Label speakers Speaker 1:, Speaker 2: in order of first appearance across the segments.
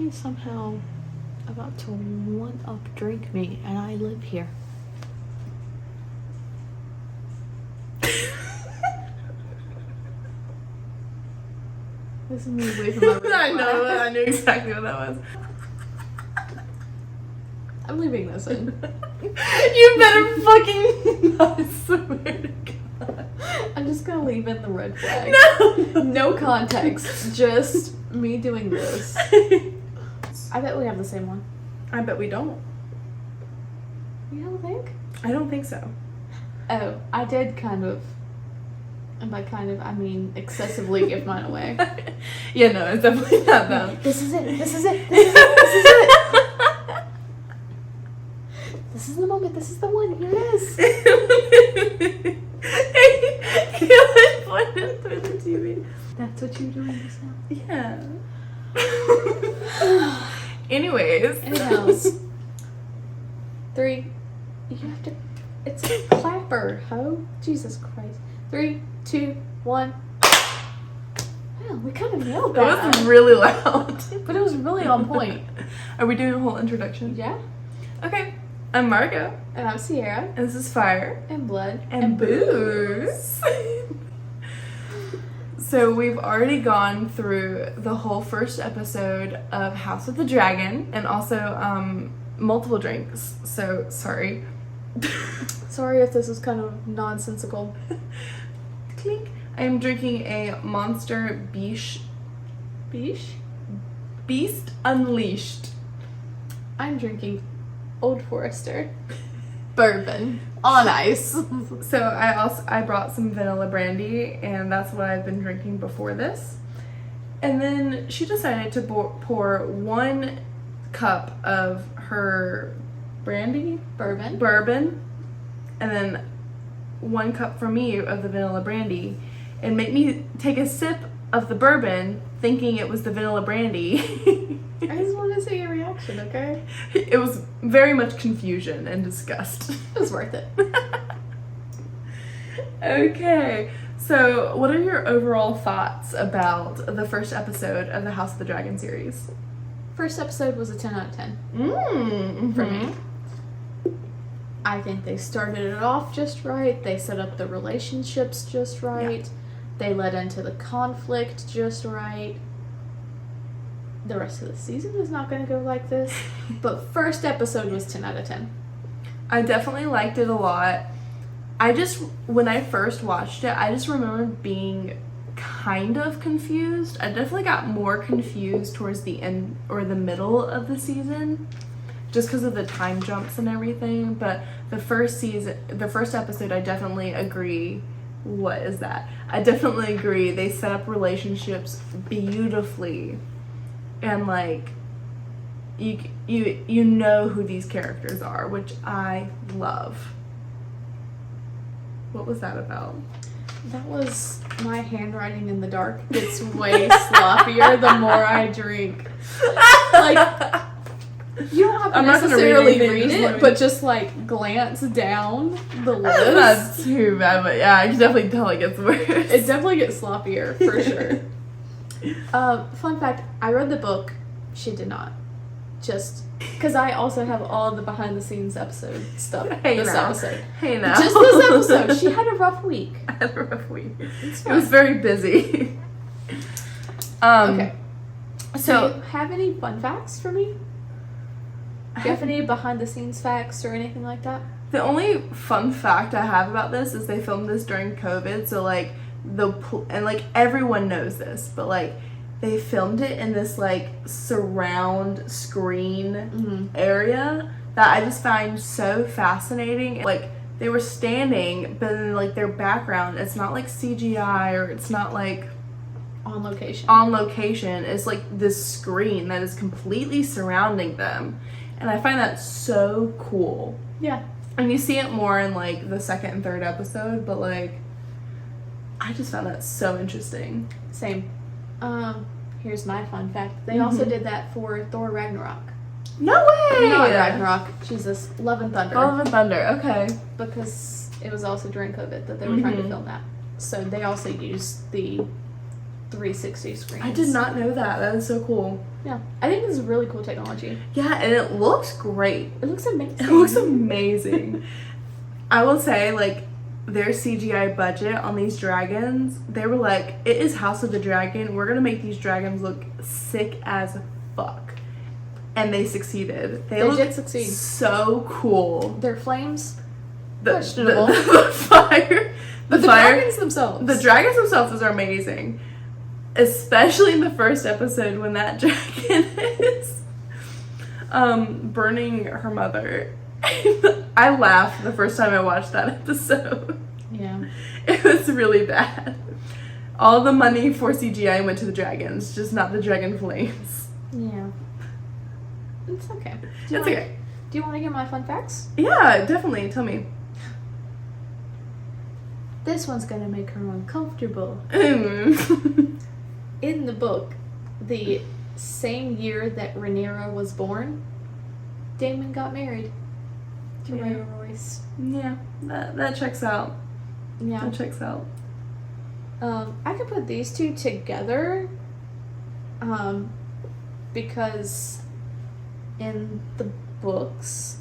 Speaker 1: He's somehow about to one-up drink me, and I live here. This is me waving my red
Speaker 2: I know,
Speaker 1: flag.
Speaker 2: I knew exactly what that was.
Speaker 1: I'm leaving this in.
Speaker 2: You better fucking not, I swear to God.
Speaker 1: I'm just gonna leave in the red flag.
Speaker 2: No!
Speaker 1: No context, just me doing this. I bet we have the same one.
Speaker 2: I bet we don't.
Speaker 1: You don't think?
Speaker 2: I don't think so.
Speaker 1: Oh, I did kind of. And by kind of, I mean excessively give mine away.
Speaker 2: Yeah, no, it's definitely not them.
Speaker 1: This is it. This is it. This is it. This is it. This is the moment. This is the one. Here it is.
Speaker 2: He like pointed through the TV.
Speaker 1: That's what you're doing just now.
Speaker 2: Yeah. Anyways.
Speaker 1: Anyhow. 3. You have to. It's a clapper, ho. Jesus Christ. 3, 2, 1. Wow, we kind of nailed that.
Speaker 2: That was really loud.
Speaker 1: But it was really on point.
Speaker 2: Are we doing a whole introduction?
Speaker 1: Yeah.
Speaker 2: Okay. I'm Margo.
Speaker 1: And I'm Sierra.
Speaker 2: And this is Fire
Speaker 1: And Blood.
Speaker 2: and Booze. So we've already gone through the whole first episode of House of the Dragon and also multiple drinks. So sorry.
Speaker 1: Sorry if this is kind of nonsensical.
Speaker 2: Clink. I'm drinking a Monster Beast Unleashed.
Speaker 1: I'm drinking Old Forester bourbon on ice.
Speaker 2: So I brought some vanilla brandy, and that's what I've been drinking before this. And then she decided to pour 1 cup of her bourbon, and then 1 cup for me of the vanilla brandy, and make me take a sip of the bourbon thinking it was the vanilla brandy.
Speaker 1: I just want to see your reaction, okay?
Speaker 2: It was very much confusion and disgust.
Speaker 1: It was worth it.
Speaker 2: Okay, so what are your overall thoughts about the first episode of the House of the Dragon series?
Speaker 1: First episode was a 10 out of 10 for me. I think they started it off just right. They set up the relationships just right. Yeah. They led into the conflict just right. The rest of the season is not going to go like this. But first episode was 10 out of 10.
Speaker 2: I definitely liked it a lot. When I first watched it, I just remember being kind of confused. I definitely got more confused towards the end or the middle of the season, just because of the time jumps and everything. But the first episode, I definitely agree. What is that? I definitely agree. They set up relationships beautifully, and like you know who these characters are, which I love. What was that about?
Speaker 1: That was my handwriting in the dark. It's way sloppier the more I drink. Like, you don't have to necessarily read it, but just like glance down the list.
Speaker 2: Not too bad, but yeah, I can definitely tell it gets worse.
Speaker 1: It definitely gets sloppier, for sure. Fun fact, I read the book. She did not. Just because I also have all the behind the scenes episode stuff. Episode.
Speaker 2: Hey now.
Speaker 1: Just this episode. She had a rough week.
Speaker 2: I had a rough week. It was very busy.
Speaker 1: Okay.
Speaker 2: So,
Speaker 1: do you have any fun facts for me? Do you have any behind the scenes facts or anything like that?
Speaker 2: The only fun fact I have about this is they filmed this during COVID, so like and like everyone knows this, but like they filmed it in this like surround screen area that I just find so fascinating. Like they were standing, but then like their background, it's not like CGI or it's not like
Speaker 1: on location. It's like this screen that is completely surrounding them. And I find that so cool.
Speaker 2: Yeah.
Speaker 1: And you see it more in like the second and third episode, but like I just found that so interesting.
Speaker 2: Same. Here's my fun fact. They also did that for Thor Ragnarok.
Speaker 1: No way!
Speaker 2: Not Ragnarok. Jesus. Love and Thunder.
Speaker 1: Love and Thunder, okay.
Speaker 2: Because it was also during COVID that they were trying to film that. So they also used the
Speaker 1: 360 screens.
Speaker 2: I did not know that. That is so cool.
Speaker 1: Yeah. I think this is really cool technology.
Speaker 2: Yeah, and it looks great.
Speaker 1: It looks amazing.
Speaker 2: It looks amazing. I will say, like, their CGI budget on these dragons, they were like, it is House of the Dragon. We're going to make these dragons look sick as fuck. And they succeeded. They
Speaker 1: did succeed.
Speaker 2: So cool.
Speaker 1: Their flames,
Speaker 2: questionable. The fire.
Speaker 1: The dragons themselves.
Speaker 2: The dragons themselves are amazing. Especially in the first episode when that dragon is burning her mother. I laughed the first time I watched that episode.
Speaker 1: Yeah.
Speaker 2: It was really bad. All the money for CGI went to the dragons, just not the dragon flames.
Speaker 1: Yeah. It's okay.
Speaker 2: Okay.
Speaker 1: Do you want to hear my fun facts?
Speaker 2: Yeah, definitely. Tell me.
Speaker 1: This one's gonna make her uncomfortable. In the book, the same year that Rhaenyra was born, Daemon got married to Rhaenyra Royce.
Speaker 2: Yeah, that checks out.
Speaker 1: Yeah.
Speaker 2: That checks out.
Speaker 1: I could put these two together, because in the books,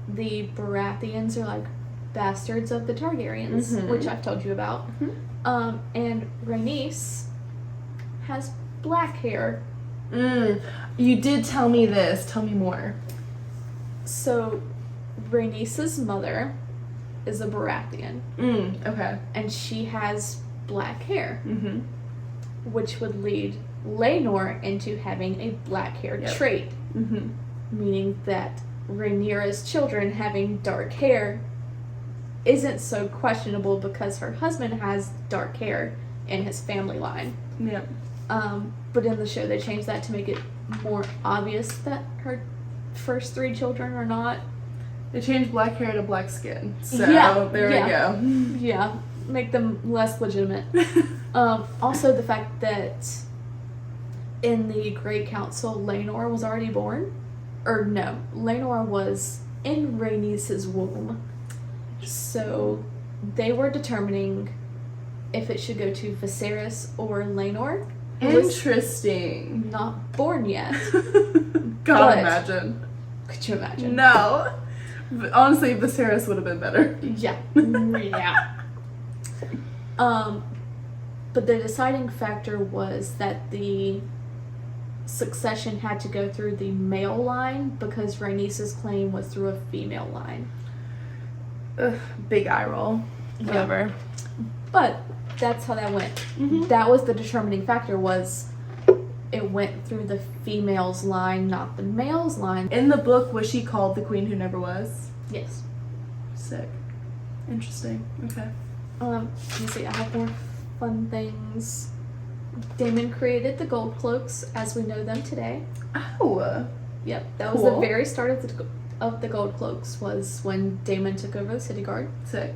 Speaker 1: the Baratheons are like bastards of the Targaryens, which I've told you about. And Rhaenys has black hair.
Speaker 2: You did tell me this. Tell me more.
Speaker 1: So, Rhaenys's mother is a Baratheon.
Speaker 2: Okay.
Speaker 1: And she has black hair. Which would lead Laenor into having a black hair trait. Meaning that Rhaenyra's children having dark hair isn't so questionable because her husband has dark hair in his family line.
Speaker 2: Yeah.
Speaker 1: But in the show they changed that to make it more obvious that her first 3 children are not.
Speaker 2: They changed black hair to black skin. So there we go.
Speaker 1: Yeah. Make them less legitimate. Also the fact that in the Great Council Laenor was already born. Or no, Laenor was in Rhaenys' womb. So they were determining if it should go to Viserys or Laenor.
Speaker 2: Interesting.
Speaker 1: Not born yet.
Speaker 2: God, imagine.
Speaker 1: Could you imagine?
Speaker 2: No. But honestly, Viserys would have been better.
Speaker 1: Yeah. Yeah. But the deciding factor was that the succession had to go through the male line because Rhaenys' claim was through a female line.
Speaker 2: Ugh, big eye roll. Whatever.
Speaker 1: But that's how that went. That was the determining factor, was it went through the female's line, not the male's line.
Speaker 2: In the book, was she called the Queen Who Never Was?
Speaker 1: Yes.
Speaker 2: Sick. Interesting. Okay.
Speaker 1: Let me see, I have more fun things. Daemon created the gold cloaks as we know them today.
Speaker 2: Oh.
Speaker 1: Yep, that was the very start of the gold cloaks, was when Daemon took over the city guard.
Speaker 2: Sick.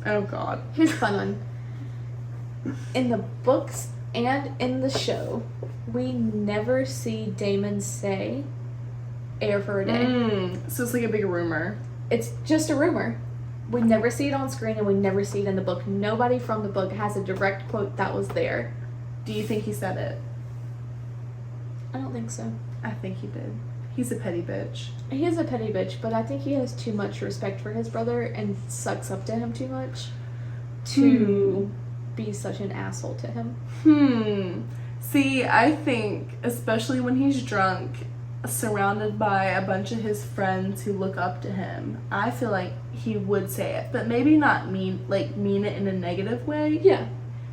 Speaker 2: Oh god.
Speaker 1: Here's a fun one. In the books and in the show, we never see Daemon say "heir for a day."
Speaker 2: So it's like a big rumor.
Speaker 1: It's just a rumor. We never see it on screen and we never see it in the book. Nobody from the book has a direct quote that was there.
Speaker 2: Do you think he said it?
Speaker 1: I don't think so.
Speaker 2: I think he did. He's a petty bitch.
Speaker 1: He is a petty bitch, but I think he has too much respect for his brother and sucks up to him too much to be such an asshole to him.
Speaker 2: See, I think, especially when he's drunk, surrounded by a bunch of his friends who look up to him, I feel like he would say it, but maybe not mean it in a negative way.
Speaker 1: Yeah,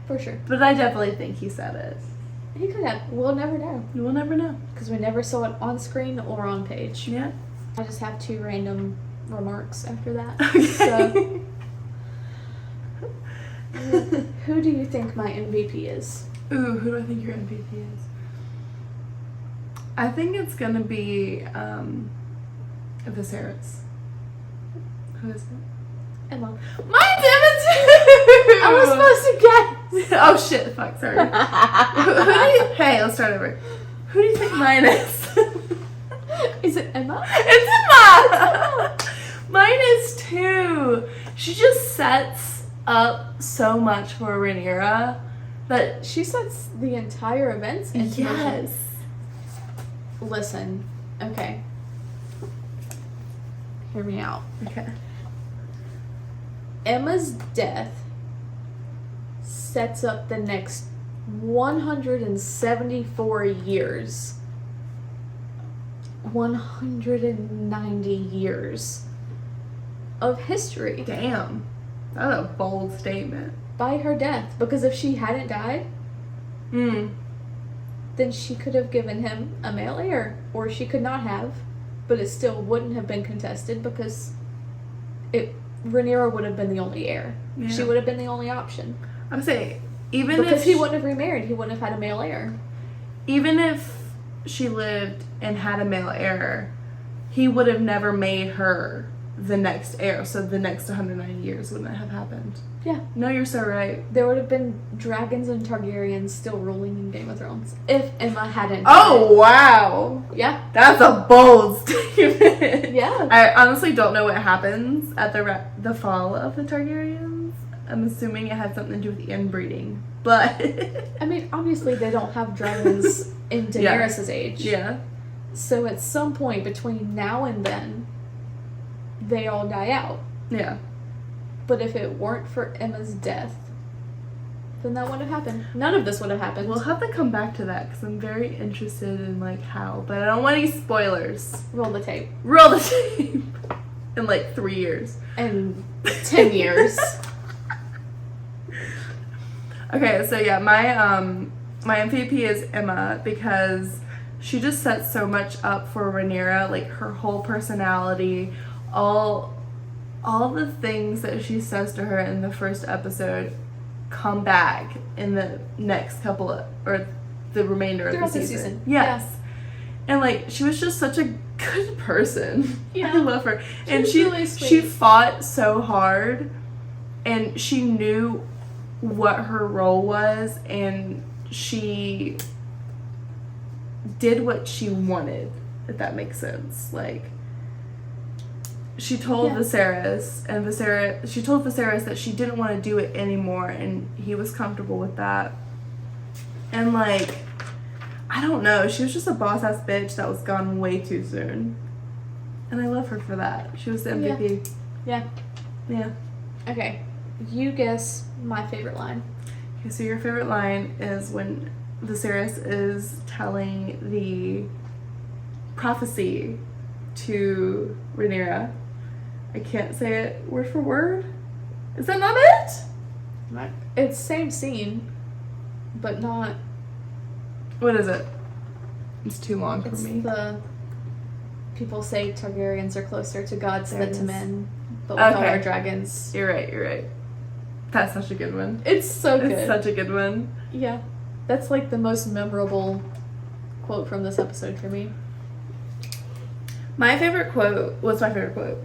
Speaker 1: for sure.
Speaker 2: But I definitely think he said it.
Speaker 1: He could have. We'll never know.
Speaker 2: We'll never know.
Speaker 1: Because we never saw it on screen or on page.
Speaker 2: Yeah.
Speaker 1: I just have 2 random remarks after that.
Speaker 2: Okay.
Speaker 1: So, who do you think my MVP is?
Speaker 2: Ooh, who do I think your MVP is? I think it's gonna be Viserys. Who is it?
Speaker 1: Emma.
Speaker 2: Mine's Emma too!
Speaker 1: I was supposed to guess!
Speaker 2: Oh shit, fuck, sorry. Hey, let's start over. Who do you think mine is?
Speaker 1: Is it Emma?
Speaker 2: It's Emma! Mine is too. She just sets up so much for Rhaenyra that
Speaker 1: She sets the entire events into motion.
Speaker 2: yes.
Speaker 1: Listen, okay. Hear me out.
Speaker 2: Okay.
Speaker 1: Emma's death sets up the next 174 years. 190 years of history
Speaker 2: Damn. That's a bold statement.
Speaker 1: by her death. Because if she hadn't died, then she could have given him a male heir, or she could not have, but it still wouldn't have been contested because Rhaenyra would have been the only heir.
Speaker 2: Yeah.
Speaker 1: She would have been the only option.
Speaker 2: I'm saying, even
Speaker 1: Because
Speaker 2: if
Speaker 1: he wouldn't have remarried, he wouldn't have had a male heir.
Speaker 2: even if she lived and had a male heir, he would have never made her the next heir, so the next 190 years wouldn't have happened.
Speaker 1: Yeah.
Speaker 2: No, you're so right.
Speaker 1: There would have been dragons and Targaryens still ruling in Game of Thrones if Emma hadn't.
Speaker 2: Oh, wow.
Speaker 1: Yeah.
Speaker 2: That's a bold statement.
Speaker 1: Yeah.
Speaker 2: I honestly don't know what happens at the fall of the Targaryens. I'm assuming it had something to do with the inbreeding. But
Speaker 1: I mean, obviously they don't have dragons in Daenerys' age.
Speaker 2: yeah.
Speaker 1: So at some point between now and then, they all die out.
Speaker 2: Yeah.
Speaker 1: But if it weren't for Emma's death, then that wouldn't have happened. None of this would have happened.
Speaker 2: We'll have to come back to that because I'm very interested in like how, but I don't want any spoilers.
Speaker 1: Roll the tape.
Speaker 2: Roll the tape in like 3 years.
Speaker 1: And 10 years.
Speaker 2: Okay, so yeah, my MVP is Emma because she just sets so much up for Rhaenyra, like her whole personality, all the things that she says to her in the first episode come back in the next couple of, or the remainder of
Speaker 1: Throughout
Speaker 2: the
Speaker 1: the
Speaker 2: season.
Speaker 1: season.
Speaker 2: Yes. And like she was just such a good person.
Speaker 1: Yeah.
Speaker 2: I love her. And
Speaker 1: was
Speaker 2: she
Speaker 1: really sweet.
Speaker 2: she fought so hard and she knew what her role was and she did what she wanted, if that makes sense. Like she told
Speaker 1: Yeah.
Speaker 2: she told Viserys that she didn't want to do it anymore and he was comfortable with that. And like I don't know, she was just a boss ass bitch that was gone way too soon. And I love her for that. She was the MVP.
Speaker 1: Yeah.
Speaker 2: Yeah.
Speaker 1: Okay. You guess my favorite line.
Speaker 2: Okay, so your favorite line is when Viserys is telling the prophecy to Rhaenyra. I can't say it word for word. Is that not it?
Speaker 1: It's same scene, but not.
Speaker 2: What is it? It's too long for
Speaker 1: It's
Speaker 2: me.
Speaker 1: the people say Targaryens are closer to gods
Speaker 2: There
Speaker 1: than
Speaker 2: it
Speaker 1: to
Speaker 2: is.
Speaker 1: men, but without
Speaker 2: Okay.
Speaker 1: our dragons.
Speaker 2: You're right. That's such a good one.
Speaker 1: It's so good.
Speaker 2: It's such a good one.
Speaker 1: Yeah. That's like the most memorable quote from this episode for me.
Speaker 2: My favorite quote. What's my favorite quote?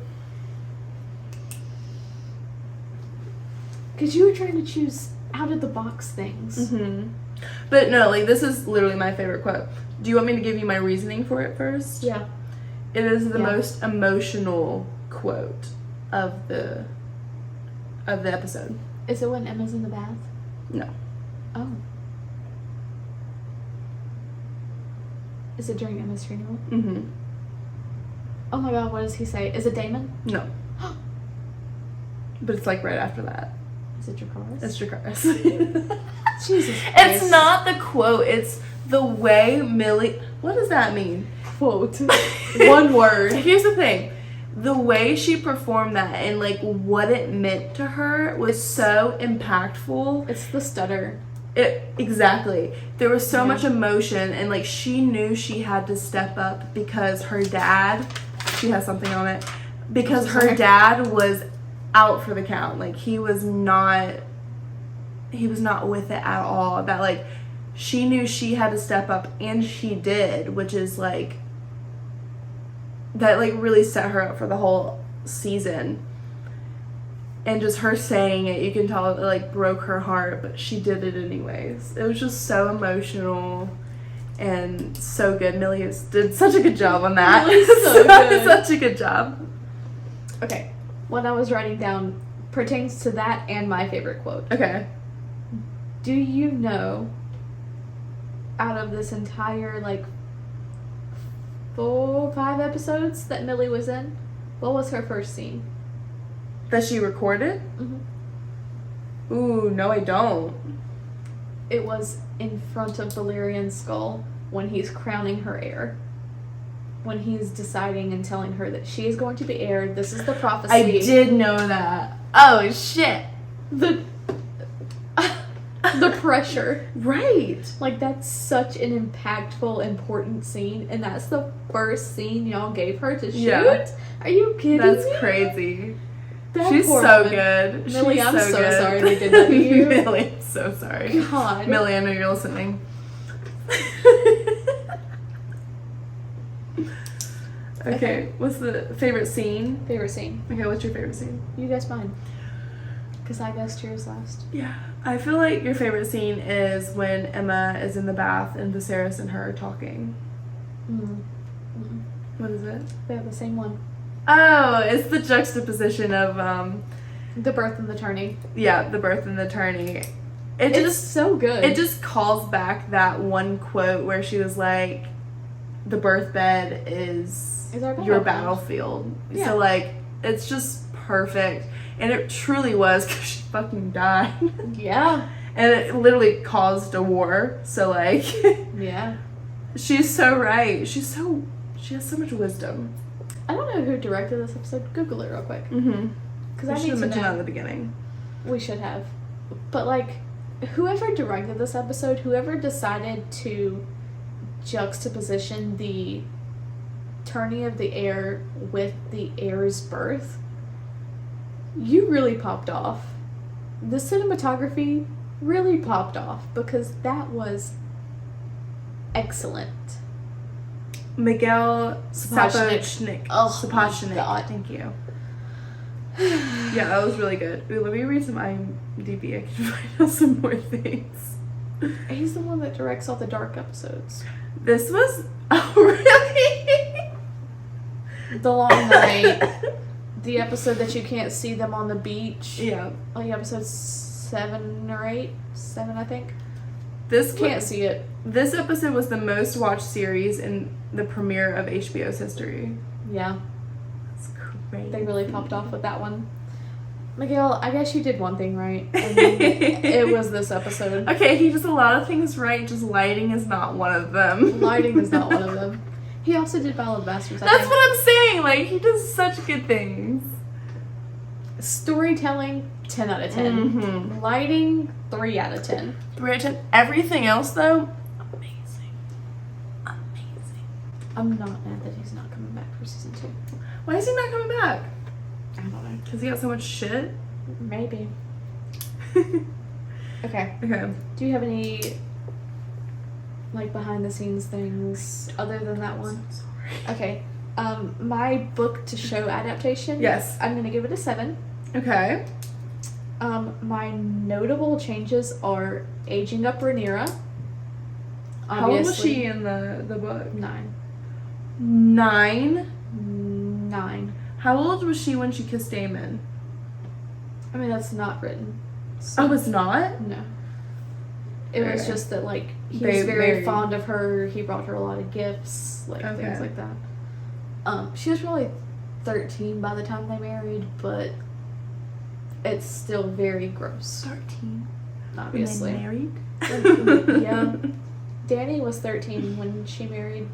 Speaker 1: Because you were trying to choose out of the box things.
Speaker 2: Mm-hmm. But no, like this is literally my favorite quote. Do you want me to give you my reasoning for it first?
Speaker 1: Yeah.
Speaker 2: It is the
Speaker 1: Yeah.
Speaker 2: most emotional quote of the episode.
Speaker 1: Is it when Emma's in the bath?
Speaker 2: No.
Speaker 1: Oh. Is it during Emma's funeral?
Speaker 2: Mm-hmm.
Speaker 1: Oh my god, what does he say? Is it Damon?
Speaker 2: No. But it's like right after that.
Speaker 1: Is it Dracarys?
Speaker 2: It's Dracarys.
Speaker 1: Jesus
Speaker 2: It's
Speaker 1: Christ.
Speaker 2: not the quote, it's the way Millie... What does that mean?
Speaker 1: Quote. One word.
Speaker 2: Here's the thing. The way she performed that and like what it meant to her was so impactful.
Speaker 1: It's the stutter.
Speaker 2: Exactly. There was so
Speaker 1: Yeah.
Speaker 2: much emotion and like she knew she had to step up because her dad, she has something on it, because her dad was out for the count. Like he was not with it at all. That like she knew she had to step up and she did, which is like that like really set her up for the whole season. And just her saying it, you can tell it like broke her heart, but she did it anyways. It was just so emotional and so good. Millie did such a good job on that.
Speaker 1: Millie's so good.
Speaker 2: Such a good job.
Speaker 1: Okay. When I was writing down pertains to that and my favorite quote.
Speaker 2: Okay.
Speaker 1: Do you know, out of this entire, 5 episodes that Millie was in, what was her first scene?
Speaker 2: That she recorded?
Speaker 1: Mm-hmm.
Speaker 2: Ooh, no, I don't.
Speaker 1: It was in front of Valerian's skull when he's crowning her heir. When he's deciding and telling her that she is going to be heir. This is the prophecy.
Speaker 2: I did know that. Oh, shit.
Speaker 1: The pressure.
Speaker 2: Right.
Speaker 1: That's such an impactful, important scene. And that's the first scene y'all gave her to shoot?
Speaker 2: Yeah.
Speaker 1: Are you kidding
Speaker 2: That's
Speaker 1: me?
Speaker 2: crazy.
Speaker 1: That
Speaker 2: She's
Speaker 1: poor
Speaker 2: so
Speaker 1: woman.
Speaker 2: good.
Speaker 1: Millie,
Speaker 2: She's
Speaker 1: I'm so
Speaker 2: good.
Speaker 1: sorry they did that to you.
Speaker 2: Millie, I'm so sorry.
Speaker 1: God.
Speaker 2: Millie, I know you're listening. Okay, what's the favorite scene?
Speaker 1: Favorite scene.
Speaker 2: Okay, what's your favorite scene?
Speaker 1: You guess mine. Because I guessed yours last.
Speaker 2: Yeah, I feel like your favorite scene is when Emma is in the bath and Viserys and her are talking.
Speaker 1: Mm.
Speaker 2: What is it?
Speaker 1: They have the same one.
Speaker 2: Oh, it's the juxtaposition of
Speaker 1: The birth and the tourney.
Speaker 2: yeah, the birth and the tourney.
Speaker 1: It's so good.
Speaker 2: It just calls back that one quote where she was like, "The birth bed is
Speaker 1: our
Speaker 2: your
Speaker 1: battlefield."
Speaker 2: battlefield."
Speaker 1: Yeah.
Speaker 2: So it's just perfect, and it truly was because she fucking died,
Speaker 1: Yeah.
Speaker 2: and it literally caused a war. So
Speaker 1: Yeah.
Speaker 2: she's so right. She has so much wisdom.
Speaker 1: I don't know who directed this episode. Google it real quick.
Speaker 2: Mm-hmm.
Speaker 1: Because
Speaker 2: I
Speaker 1: I
Speaker 2: should
Speaker 1: need
Speaker 2: have
Speaker 1: to
Speaker 2: mentioned that at
Speaker 1: know.
Speaker 2: the beginning.
Speaker 1: We should have. But whoever directed this episode, whoever decided to juxtaposition the tourney of the heir with the heir's birth, you really popped off. The cinematography really popped off because that was excellent.
Speaker 2: Miguel
Speaker 1: Sapochnik.
Speaker 2: Sapochnik.
Speaker 1: Oh my
Speaker 2: Sapochnik.
Speaker 1: God.
Speaker 2: Thank you. Yeah, that was really good. Ooh, let me read some IMDb. I can find out some more things.
Speaker 1: He's the one that directs all the dark episodes.
Speaker 2: This was... Oh, really?
Speaker 1: The Long Night, the episode that you can't see them on the beach.
Speaker 2: Yeah.
Speaker 1: Episode 7 or 8? 7, I think.
Speaker 2: This
Speaker 1: Can't see it.
Speaker 2: This episode was the most watched series in the premiere of HBO's history.
Speaker 1: Yeah,
Speaker 2: That's crazy.
Speaker 1: they really popped off with that one. Miguel, I guess you did one thing right. And it was this episode.
Speaker 2: Okay, he does a lot of things right, just lighting is not one of them.
Speaker 1: Lighting is not one of them. He also did Ballad of Bastards.
Speaker 2: That's what I'm saying. He does such good things.
Speaker 1: Storytelling, 10 out of 10.
Speaker 2: Mm-hmm.
Speaker 1: Lighting, 3 out of 10.
Speaker 2: Bridget, everything else though, amazing.
Speaker 1: I'm not mad that he's not coming back for season 2.
Speaker 2: Why is he not coming back?
Speaker 1: I don't know.
Speaker 2: Because he got so much shit.
Speaker 1: Maybe. Okay.
Speaker 2: Okay.
Speaker 1: Do you have any behind the scenes things other than that one? Okay. My book to show adaptation.
Speaker 2: Yes.
Speaker 1: I'm gonna give it a 7.
Speaker 2: Okay.
Speaker 1: My notable changes are aging up Rhaenyra.
Speaker 2: How old was she in the book?
Speaker 1: 9.
Speaker 2: 9?
Speaker 1: 9.
Speaker 2: How old was she when she kissed Daemon?
Speaker 1: I mean, that's not written. So,
Speaker 2: Oh, it's not?
Speaker 1: no. It was
Speaker 2: Okay.
Speaker 1: just that, he
Speaker 2: They
Speaker 1: was very
Speaker 2: married.
Speaker 1: fond of her. He brought her a lot of gifts, things
Speaker 2: Okay.
Speaker 1: like that. She was probably 13 by the time they married, but it's still very gross,
Speaker 2: 13.
Speaker 1: obviously.
Speaker 2: When
Speaker 1: Like,
Speaker 2: they married?
Speaker 1: yeah. Danny was 13 when she married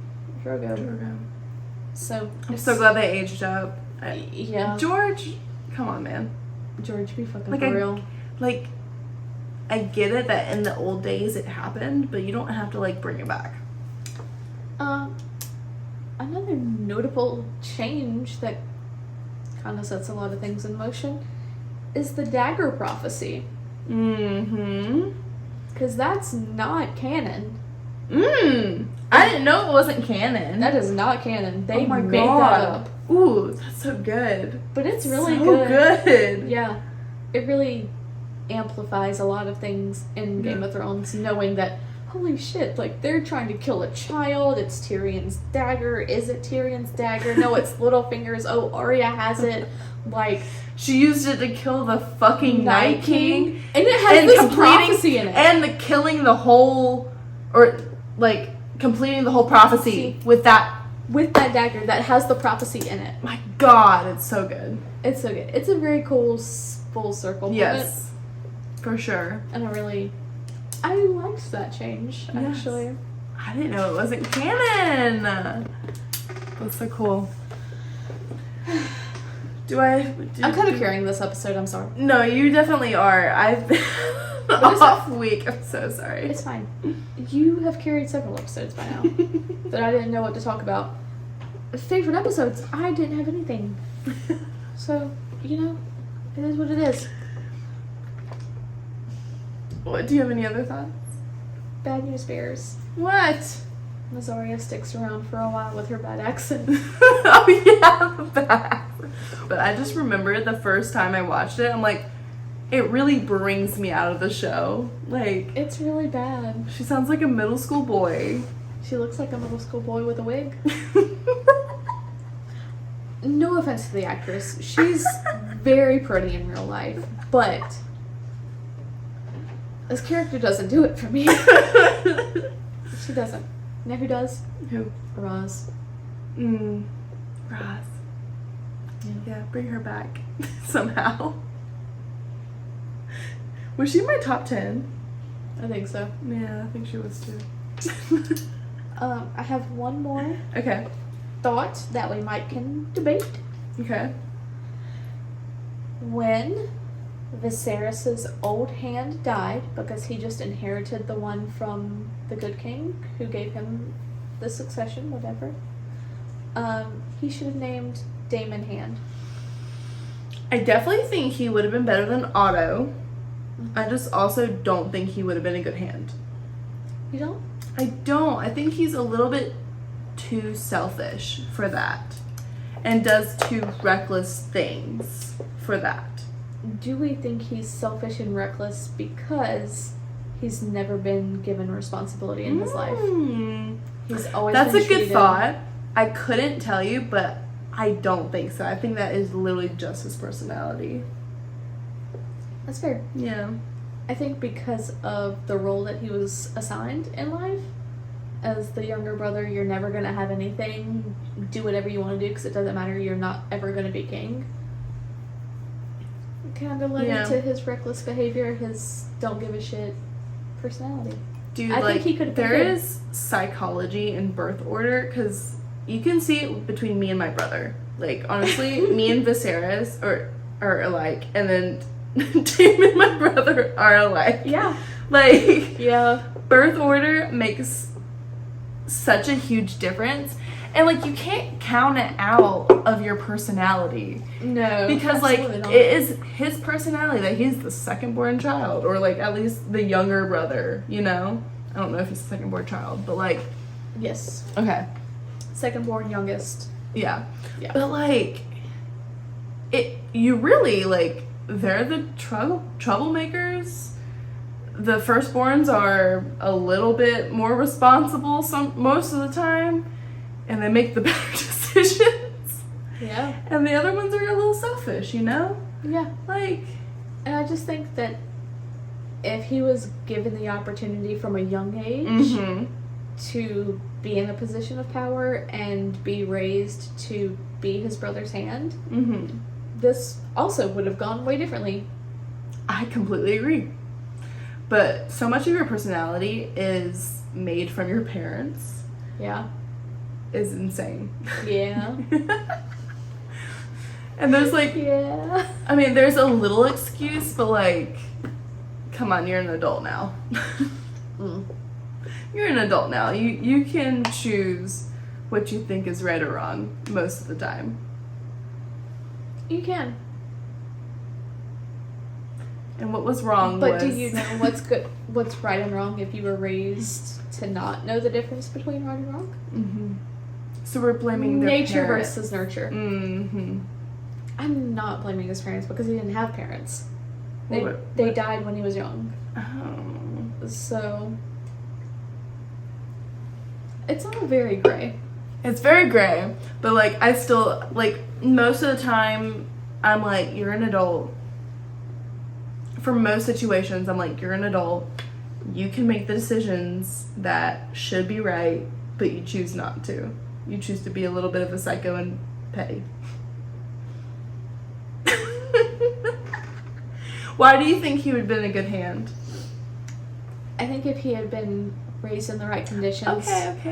Speaker 1: Drogo. So
Speaker 2: I'm
Speaker 1: it's-
Speaker 2: so glad they aged up.
Speaker 1: Yeah.
Speaker 2: George, come on, man.
Speaker 1: George, be fucking
Speaker 2: Like,
Speaker 1: for real.
Speaker 2: I get it that in the old days it happened, but you don't have to bring it back.
Speaker 1: Another notable change that kind of sets a lot of things in motion is the dagger prophecy.
Speaker 2: Mm-hmm.
Speaker 1: Because that's not canon.
Speaker 2: I didn't know it wasn't canon.
Speaker 1: That is not canon. They
Speaker 2: oh my
Speaker 1: made
Speaker 2: God.
Speaker 1: that up.
Speaker 2: Ooh, that's so good.
Speaker 1: But it's really
Speaker 2: so good.
Speaker 1: Yeah. It really amplifies a lot of things in Game of Thrones, knowing that, holy shit, like, they're trying to kill a child. It's Tyrion's dagger. Is it Tyrion's dagger? No, it's Littlefinger's. Oh, Arya has it. Like,
Speaker 2: she used it to kill the fucking Night King.
Speaker 1: And it has this prophecy in it.
Speaker 2: And killing the whole, or, like, completing the whole prophecy with that.
Speaker 1: With that dagger that has the prophecy in it.
Speaker 2: My God, it's so good.
Speaker 1: It's so good. It's a very cool full circle moment.
Speaker 2: Yes, for sure.
Speaker 1: And I liked that change, actually.
Speaker 2: I didn't know it wasn't canon. That's so cool.
Speaker 1: I'm kind of carrying this episode, I'm sorry.
Speaker 2: No, you definitely are. I've been off week. I'm so sorry.
Speaker 1: It's fine. You have carried several episodes by now that I didn't know what to talk about. Favorite episodes, I didn't have anything. So, you know, it is what it is.
Speaker 2: What, do you have any other thoughts?
Speaker 1: Bad news bears.
Speaker 2: What?
Speaker 1: Miss Arya sticks around for a while with her bad accent.
Speaker 2: Oh yeah, the bad. But I just remembered the first time I watched it, I'm like, it really brings me out of the show. Like,
Speaker 1: it's really bad.
Speaker 2: She sounds like a middle school boy.
Speaker 1: She looks like a middle school boy with a wig. No offense to the actress. She's very pretty in real life, but this character doesn't do it for me. She doesn't. You know who does?
Speaker 2: Who?
Speaker 1: Roz.
Speaker 2: Roz. Yeah, bring her back somehow. Was she in my top 10?
Speaker 1: I think so.
Speaker 2: Yeah, I think she was too.
Speaker 1: I have one more
Speaker 2: Okay.
Speaker 1: thought that we might can debate.
Speaker 2: Okay.
Speaker 1: When Viserys's old hand died, because he just inherited the one from the Good King, who gave him the succession, whatever, he should have named Daemon Hand.
Speaker 2: I definitely think he would have been better than Otto. I just also don't think he would have been a good hand.
Speaker 1: You don't?
Speaker 2: I don't. I think he's a little bit too selfish for that. And does too reckless things for that.
Speaker 1: Do we think he's selfish and reckless because he's never been given responsibility in his life? He's always
Speaker 2: That's
Speaker 1: been
Speaker 2: a good
Speaker 1: treated...
Speaker 2: thought. I couldn't tell you, but I don't think so. I think that is literally just his personality.
Speaker 1: That's fair.
Speaker 2: Yeah.
Speaker 1: I think because of the role that he was assigned in life, as the younger brother, you're never going to have anything, do whatever you want to do because it doesn't matter, you're not ever going to be king. Kind of led into his reckless behavior, his don't give a shit personality.
Speaker 2: Dude,
Speaker 1: I
Speaker 2: like,
Speaker 1: think he could.
Speaker 2: there is psychology in birth order, because you can see it between me and my brother. Like, honestly, me and Viserys are alike, and then Tim and my brother are alike.
Speaker 1: Yeah.
Speaker 2: Like,
Speaker 1: yeah.
Speaker 2: Birth order makes such a huge difference. And, like, you can't count it out of your personality.
Speaker 1: No.
Speaker 2: Because, like, it is his personality that he's the second-born child. Or, like, at least the younger brother, you know? I don't know if he's the second-born child, but, like...
Speaker 1: Yes.
Speaker 2: Okay.
Speaker 1: Second-born, youngest.
Speaker 2: Yeah.
Speaker 1: Yeah.
Speaker 2: But, like, you really, like, they're the troublemakers. The firstborns are a little bit more responsible most of the time. And they make the better decisions.
Speaker 1: Yeah.
Speaker 2: And the other ones are a little selfish, you know?
Speaker 1: Yeah.
Speaker 2: Like...
Speaker 1: And I just think that if he was given the opportunity from a young age to be in a position of power and be raised to be his brother's hand, this also would have gone way differently.
Speaker 2: I completely agree. But so much of your personality is made from your parents.
Speaker 1: Yeah.
Speaker 2: Is insane.
Speaker 1: Yeah.
Speaker 2: And there's like...
Speaker 1: Yeah.
Speaker 2: I mean, there's a little excuse, but like... Come on, you're an adult now. You're an adult now. You can choose what you think is right or wrong most of the time.
Speaker 1: You can.
Speaker 2: And what was wrong
Speaker 1: but
Speaker 2: was...
Speaker 1: do you know what's right and wrong if you were raised to not know the difference between right and wrong?
Speaker 2: So we're blaming their
Speaker 1: nature
Speaker 2: parents.
Speaker 1: versus nurture. I'm not blaming his parents because he didn't have parents. They died when he was young.
Speaker 2: Oh.
Speaker 1: So It's all very gray.
Speaker 2: It's very gray, but like I still like most of the time I'm like, you're an adult. For most situations, I'm like, you're an adult. You can make the decisions that should be right, but you choose not to. You choose to be a little bit of a psycho and petty. Why do you think he would have been a good hand?
Speaker 1: I think if he had been raised in the right conditions.
Speaker 2: Okay.